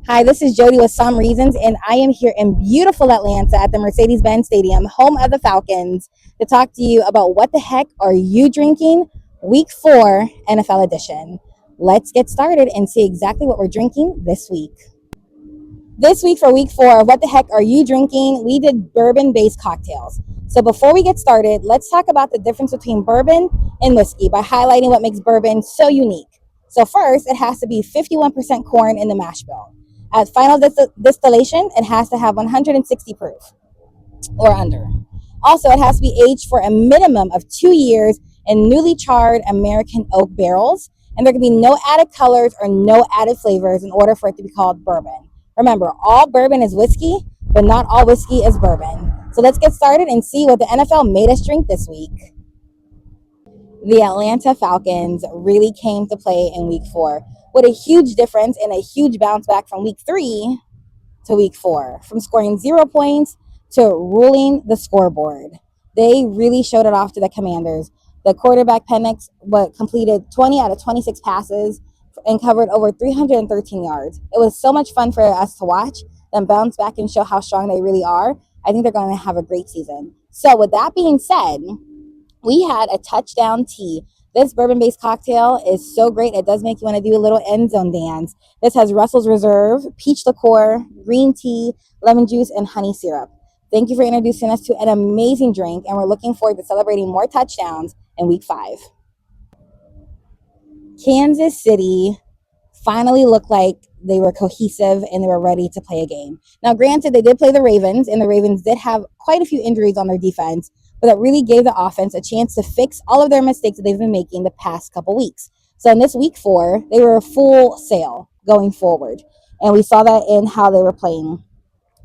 Hi, this is Jody with Some Reasons, and I am here in beautiful Atlanta at the Mercedes-Benz Stadium, home of the Falcons, to talk to you about what the heck are you drinking, Week 4 NFL edition. Let's get started and see exactly what we're drinking this week. This week for Week 4, what the heck are you drinking? We did bourbon-based cocktails. So before we get started, let's talk about the difference between bourbon and whiskey by highlighting what makes bourbon so unique. So first, it has to be 51% corn in the mash bill. At final distillation, it has to have 160 proof or under. Also, it has to be aged for a minimum of 2 years in newly charred American oak barrels, and there can be no added colors or no added flavors in order for it to be called bourbon. Remember, all bourbon is whiskey, but not all whiskey is bourbon. So let's get started and see what the NFL made us drink this week. The Atlanta Falcons really came to play in Week 4 with a huge difference and a huge bounce back from Week 3 to Week 4, from scoring 0 points to ruling the scoreboard. They really showed it off to the Commanders. The quarterback Penix completed 20 out of 26 passes and covered over 313 yards. It was so much fun for us to watch them bounce back and show how strong they really are. I think they're going to have a great season. So with that being said, we had a touchdown tea. This bourbon-based cocktail is so great. It does make you want to do a little end zone dance. This has Russell's Reserve, peach liqueur, green tea, lemon juice, and honey syrup. Thank you for introducing us to an amazing drink, and we're looking forward to celebrating more touchdowns in Week 5. Kansas City finally looked like they were cohesive and they were ready to play a game. Now, granted, they did play the Ravens, and the Ravens did have quite a few injuries on their defense, but that really gave the offense a chance to fix all of their mistakes that they've been making the past couple weeks. So in this Week 4, they were full sail going forward, and we saw that in how they were playing.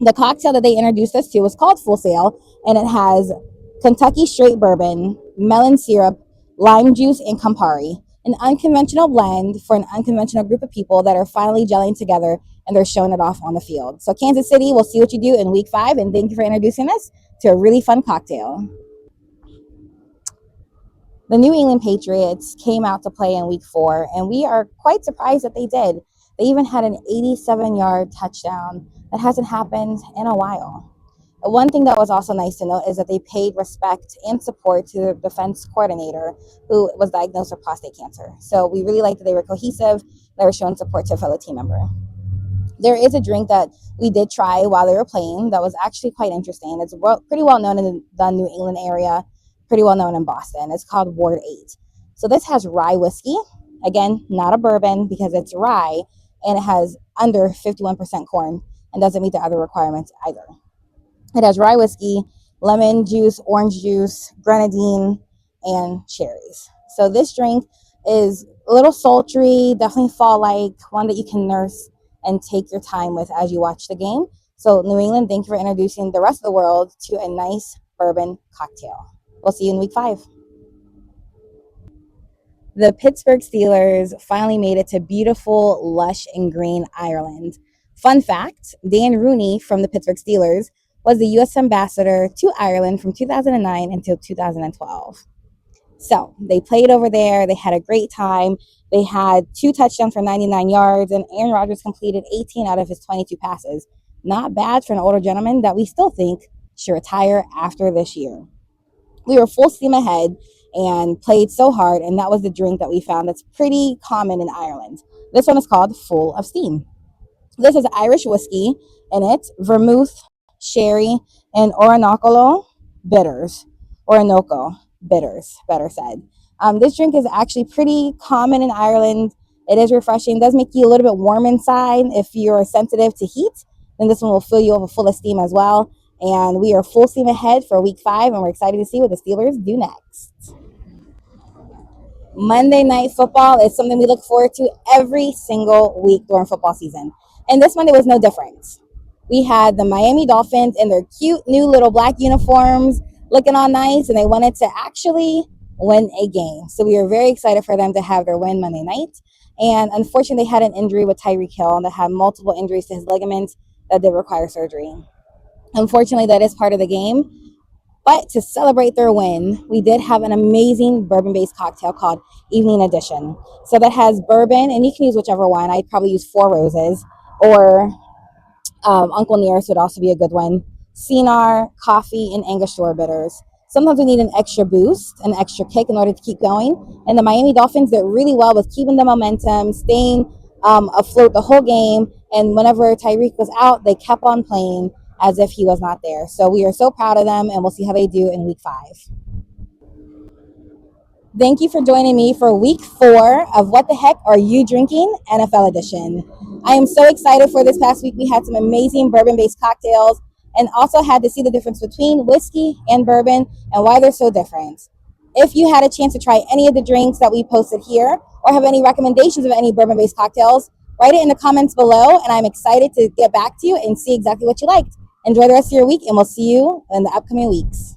The cocktail that they introduced us to was called Full Sail, and it has Kentucky straight bourbon, melon syrup, lime juice, and Campari. An unconventional blend for an unconventional group of people that are finally gelling together, and they're showing it off on the field. So Kansas City, we'll see what you do in Week 5, and thank you for introducing us to a really fun cocktail. The New England Patriots came out to play in Week 4, and we are quite surprised that they did. They even had an 87-yard touchdown. That hasn't happened in a while. One thing that was also nice to note is that they paid respect and support to their defense coordinator, who was diagnosed with prostate cancer. So we really liked that they were cohesive, they were showing support to a fellow team member. There is a drink that we did try while they were playing that was actually quite interesting. It's pretty well known in the New England area, pretty well known in Boston. It's called Ward 8. So this has rye whiskey. Again, not a bourbon because it's rye, and it has under 51% corn and doesn't meet the other requirements either. It has rye whiskey, lemon juice, orange juice, grenadine, and cherries. So this drink is a little sultry, definitely fall-like, one that you can nurse and take your time with as you watch the game. So New England, thank you for introducing the rest of the world to a nice bourbon cocktail. We'll see you in Week 5. The Pittsburgh Steelers finally made it to beautiful, lush, and green Ireland. Fun fact, Dan Rooney from the Pittsburgh Steelers was the U.S. ambassador to Ireland from 2009 until 2012. So they played over there. They had a great time. They had 2 touchdowns for 99 yards, and Aaron Rodgers completed 18 out of his 22 passes. Not bad for an older gentleman that we still think should retire after this year. We were full steam ahead and played so hard, and that was the drink that we found that's pretty common in Ireland. This one is called Full of Steam. This is Irish whiskey, and it's vermouth, sherry, and Orinoco bitters. Orinoco bitters, better said. This drink is actually pretty common in Ireland. It is refreshing. It does make you a little bit warm inside. If you're sensitive to heat, then this one will fill you up full of steam as well. And we are full steam ahead for Week 5, and we're excited to see what the Steelers do next. Monday Night Football is something we look forward to every single week during football season. And this Monday was no different. We had the Miami Dolphins in their cute new little black uniforms looking all nice, and they wanted to actually win a game. So we were very excited for them to have their win Monday night. And unfortunately, they had an injury with Tyreek Hill that had multiple injuries to his ligaments that did require surgery. Unfortunately, that is part of the game. But to celebrate their win, we did have an amazing bourbon-based cocktail called Evening Edition. So that has bourbon, and you can use whichever one. I'd probably use Four Roses. or Uncle Nearest would also be a good one. Cinar, coffee, and Angostura bitters. Sometimes we need an extra boost, an extra kick in order to keep going. And the Miami Dolphins did really well with keeping the momentum, staying afloat the whole game. And whenever Tyreek was out, they kept on playing as if he was not there. So we are so proud of them, and we'll see how they do in week 5. Thank you for joining me for week 4 of What the Heck Are You Drinking? NFL Edition. I am so excited for this past week. We had some amazing bourbon based cocktails and also had to see the difference between whiskey and bourbon and why they're so different. If you had a chance to try any of the drinks that we posted here or have any recommendations of any bourbon based cocktails, write it in the comments below, and I'm excited to get back to you and see exactly what you liked. Enjoy the rest of your week, and we'll see you in the upcoming weeks.